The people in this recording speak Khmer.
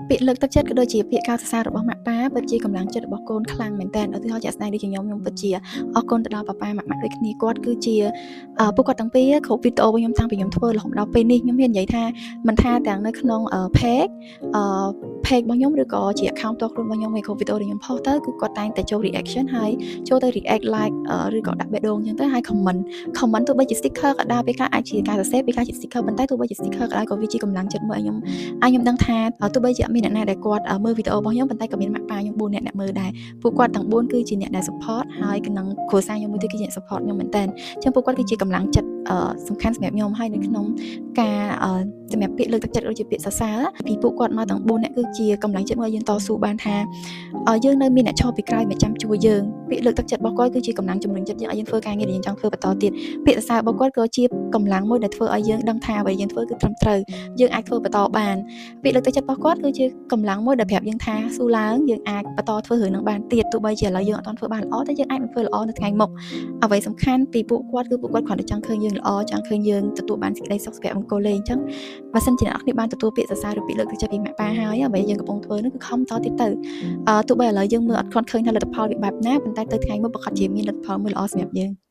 ពាក្យលើកទឹកចិត្តក៏ដូចជាពាក្យកោតសរសើររបស់ម៉ាក់ប៉ាពិតជាកម្លាំងចិត្តរបស់កូនខ្លាំងមែនទែនឧទាហរណ៍ជាក់ស្ដែងដូចជាខ្ញុំពិតជាអរគុណទៅដល់ប៉ាប៉ាម៉ាក់ដូចគ្នាគាត់គឺជាពួកគាត់ទាំងពីរគ្រប់វីដេអូរបស់ខ្ញុំតាំងពីខ្ញុំធ្វើរហូតដល់ពេលនេះខ្ញុំហ៊ាននិយាយថាមិនថាទាំងនៅក្នុង page page របស់ខ្ញុំឬក៏ជា account ផ្ទាល់ខ្លួនរបស់ខ្ញុំឯគ្រប់វីដេអូដែលខ្ញុំផុសទៅគឺគាត់តែងតែចូល reaction ហើយចូលទៅ react like ឬក៏ដាក់បេះដូងអញ្ចឹងទៅហើយ comment ទោះបីជា sticker ក៏ដែរពេលខ្លះអាចជាការសរសេរពេលខ្លះជា sticker ប៉ុន្តែទោះបីជា sticker ក៏ដោយក៏វាជាកម្លាំងចិត្តមួយឲ្យខ្ញុំដឹងថាទោះបីជាអត់មានអ្នកណាដែលគាត់មើលវីដេអូរបស់ខ្ញុំប៉ុន្តែក៏មានម៉ាក់ប៉ាខ្ញុំ4នាក់អ្នកមើលដែរពួកគាត់ទាំង4គឺជាអ្នកដែល support ហើយក្នុងគ្រួសារខ្ញុំមួយទៀតគឺជាអ្នក support ខ្ញុំមែនតើអញ្ចឹងពួកគាត់គឺជាកម្លាំងចិត្តសំខាន់សម្រាប់ខ្ញុំហើយនៅក្នុងការសម្រាប់ពាក្យលើកទឹកចិត្តដូចជាពាក្យសរសើរពីពួកគាត់មកទាំង4នាក់គឺជាកម្លាំងចិត្តមួយយើងតស៊ូបានថាយើងនៅមានអ្នកឈរពីក្រោយមកចាំជួយយើងពាក្យលើកទឹកចិត្តរបស់គាត់គឺជាកម្លាំងជំរុញចិត្តយើងឲ្យយើងធ្វើការងារដែលយើងចង់ធ្វើបន្តទៀតពាក្យសរសើររបស់គាត់ក៏ជាកម្លាំងមួយដែលធ្វើឲ្យយើងដឹងថាអ្វីយើងធ្វើគឺត្រឹមត្រូវយើងអាចធ្វើបន្តបានពាក្យលើកទឹកចិត្តរបស់គាត់គឺជាកម្លាំងមួយដែលប្រាប់យើងថាស៊ូឡើងយើងអាចបន្តធ្វើរឿងនឹងបានទៀតទោះបីជាឥឡូវយើងអត់ទាន់ធ្វើបានល្អតែយើងអាចនឹងធ្វើល្អនៅថ្ងៃមុខអ្វីសំខាន់ពីពួកគាត់គឺពួកគាត់គ្រាន់តែចង់ឃើញយើងល្អចង់ឃើញយើងទទួលបានសេចក្តីសុខសុភមង្គលទេអញ្ចឹងបើសិនជាអ្នកនរគ្នាបានទទួលពាក្យសរសើរឬពាក្យលើកទឹកចិត្តពីម៉ាក់ប៉ាហើយអ្វីយើងកំពុងធ្វើនោះគឺខំតទៀតទៅទោះបីឥឡូវយើងមើលអត់ទាន់ឃើញថាលទ្ធផលវាបែបណាប៉ុន្តែទៅថ្ងៃមុខប្រកាសជាមានលទ្ធផលមួយល្អសម្រាប់យើង